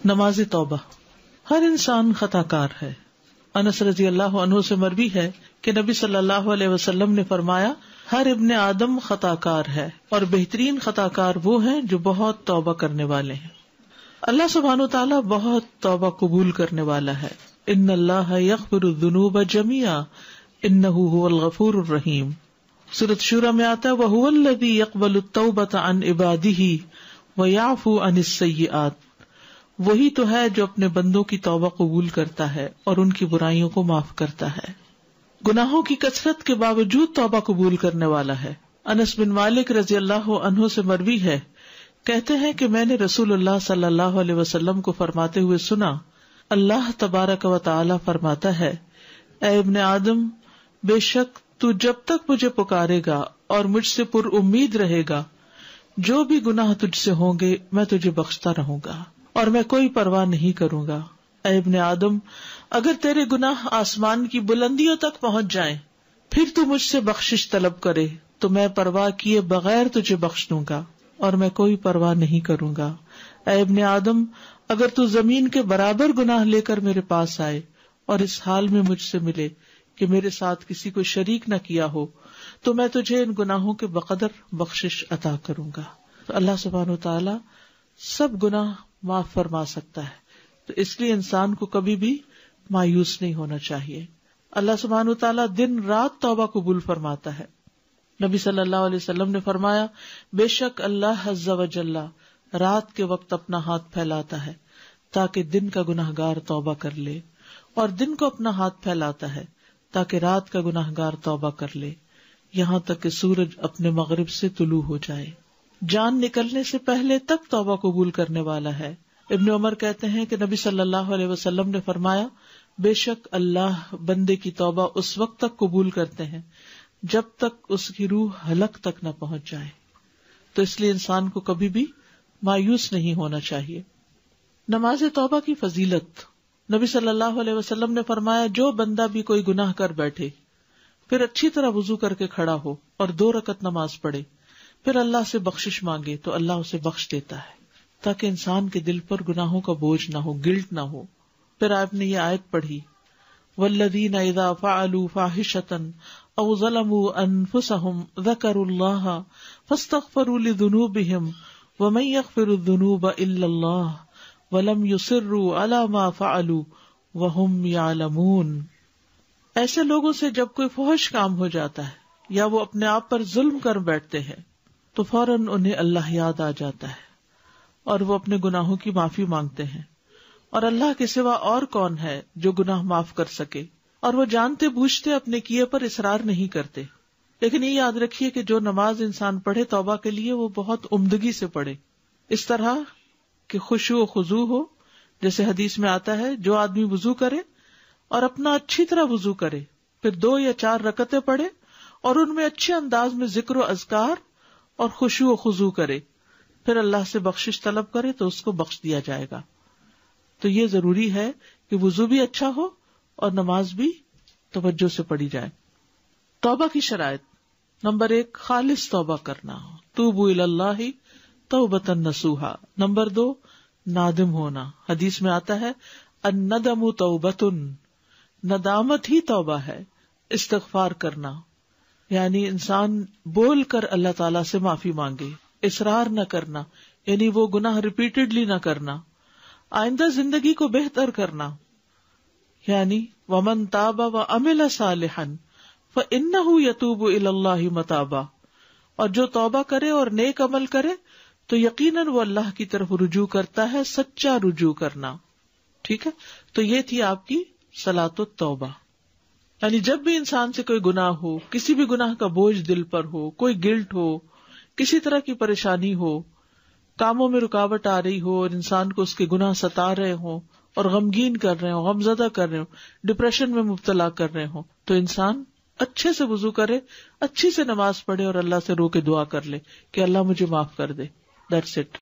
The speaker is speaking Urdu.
نماز توبہ. ہر انسان خطا کار ہے. انس رضی اللہ عنہ سے مروی ہے کہ نبی صلی اللہ علیہ وسلم نے فرمایا ہر ابن آدم خطا کار ہے اور بہترین خطا کار وہ ہیں جو بہت توبہ کرنے والے ہیں. اللہ سبحانہ وتعالی بہت توبہ قبول کرنے والا ہے. ان اللہ یغفر الذنوب جميعا انہ هو الغفور الرحیم. سورۃ شورى میں آتا ہے وَهُوَ الَّذِي يَقْبَلُ التَّوْبَةَ عَنْ عِبَادِهِ وَيَعْفُو عَنِ السَّيِّئَاتِ. وہی تو ہے جو اپنے بندوں کی توبہ قبول کرتا ہے اور ان کی برائیوں کو معاف کرتا ہے. گناہوں کی کثرت کے باوجود توبہ قبول کرنے والا ہے. انس بن مالک رضی اللہ عنہ سے مروی ہے کہتے ہیں کہ میں نے رسول اللہ صلی اللہ علیہ وسلم کو فرماتے ہوئے سنا اللہ تبارک و تعالی فرماتا ہے اے ابن آدم بے شک تو جب تک مجھے پکارے گا اور مجھ سے پر امید رہے گا جو بھی گناہ تجھ سے ہوں گے میں تجھے بخشتا رہوں گا اور میں کوئی پرواہ نہیں کروں گا. اے ابن آدم اگر تیرے گناہ آسمان کی بلندیوں تک پہنچ جائیں پھر تو مجھ سے بخشش طلب کرے تو میں پرواہ کیے بغیر تجھے بخش دوں گا اور میں کوئی پرواہ نہیں کروں گا. اے ابن آدم اگر تو زمین کے برابر گناہ لے کر میرے پاس آئے اور اس حال میں مجھ سے ملے کہ میرے ساتھ کسی کو شریک نہ کیا ہو تو میں تجھے ان گناہوں کے بقدر بخشش عطا کروں گا. تو اللہ سبحانہ وتعالی سب گناہ معاف فرما سکتا ہے. تو اس لیے انسان کو کبھی بھی مایوس نہیں ہونا چاہیے. اللہ سبحانہ وتعالی دن رات توبہ قبول فرماتا ہے. نبی صلی اللہ علیہ وسلم نے فرمایا بے شک اللہ عز و جل رات کے وقت اپنا ہاتھ پھیلاتا ہے تاکہ دن کا گناہگار توبہ کر لے اور دن کو اپنا ہاتھ پھیلاتا ہے تاکہ رات کا گناہگار توبہ کر لے یہاں تک کہ سورج اپنے مغرب سے طلوع ہو جائے. جان نکلنے سے پہلے تک توبہ قبول کرنے والا ہے. ابن عمر کہتے ہیں کہ نبی صلی اللہ علیہ وسلم نے فرمایا بے شک اللہ بندے کی توبہ اس وقت تک قبول کرتے ہیں جب تک اس کی روح حلق تک نہ پہنچ جائے. تو اس لیے انسان کو کبھی بھی مایوس نہیں ہونا چاہیے. نماز توبہ کی فضیلت. نبی صلی اللہ علیہ وسلم نے فرمایا جو بندہ بھی کوئی گناہ کر بیٹھے پھر اچھی طرح وضو کر کے کھڑا ہو اور 2 رکعت نماز پڑھے پھر اللہ سے بخشش مانگے تو اللہ اسے بخش دیتا ہے تاکہ انسان کے دل پر گناہوں کا بوجھ نہ ہو، گلٹ نہ ہو. پھر آپ نے یہ آیت پڑھی والذین اذا فعلوا فاحشۃ او ظلموا انفسهم ذکروا اللہ فاستغفروا لذنوبهم ومن یغفر الذنوب الا اللہ ولم یصروا علی ما فعلوا وهم یعلمون. ایسے لوگوں سے جب کوئی فحش کام ہو جاتا ہے یا وہ اپنے آپ پر ظلم کر بیٹھتے ہیں تو فوراً انہیں اللہ یاد آ جاتا ہے اور وہ اپنے گناہوں کی معافی مانگتے ہیں اور اللہ کے سوا اور کون ہے جو گناہ معاف کر سکے، اور وہ جانتے بوجھتے اپنے کیے پر اصرار نہیں کرتے. لیکن یہ یاد رکھیے کہ جو نماز انسان پڑھے توبہ کے لیے وہ بہت عمدگی سے پڑھے، اس طرح کہ خشوع و خضوع ہو. جیسے حدیث میں آتا ہے جو آدمی وضو کرے اور اپنا اچھی طرح وضو کرے پھر 2 یا 4 رکعتیں پڑھے اور ان میں اچھے انداز میں ذکر و اذکار اور خشوع و خضوع کرے پھر اللہ سے بخشش طلب کرے تو اس کو بخش دیا جائے گا. تو یہ ضروری ہے کہ وضو بھی اچھا ہو اور نماز بھی توجہ سے پڑھی جائے. توبہ کی شرائط. نمبر 1 خالص توبہ کرنا، توبوا الی اللہ توبۃ نصوحا. نمبر 2 نادم ہونا. حدیث میں آتا ہے الندم توبۃ، ندامت ہی توبہ ہے. استغفار کرنا یعنی انسان بول کر اللہ تعالی سے معافی مانگے، اصرار نہ کرنا یعنی وہ گناہ ریپیٹڈلی نہ کرنا. آئندہ زندگی کو بہتر کرنا یعنی ومن تاب وعمل صالحا فإنہ یتوب الی اللہ متابا. اور جو توبہ کرے اور نیک عمل کرے تو یقیناً وہ اللہ کی طرف رجوع کرتا ہے، سچا رجوع کرنا. ٹھیک ہے، تو یہ تھی آپ کی صلاۃ التوبہ. یعنی جب بھی انسان سے کوئی گناہ ہو، کسی بھی گناہ کا بوجھ دل پر ہو، کوئی گلٹ ہو، کسی طرح کی پریشانی ہو، کاموں میں رکاوٹ آ رہی ہو اور انسان کو اس کے گناہ ستا رہے ہوں اور غمگین کر رہے ہوں، غمزدہ کر رہے ہوں، ڈپریشن میں مبتلا کر رہے ہوں، تو انسان اچھے سے وضو کرے، اچھی سے نماز پڑھے اور اللہ سے رو کے دعا کر لے کہ اللہ مجھے معاف کر دے. That's it.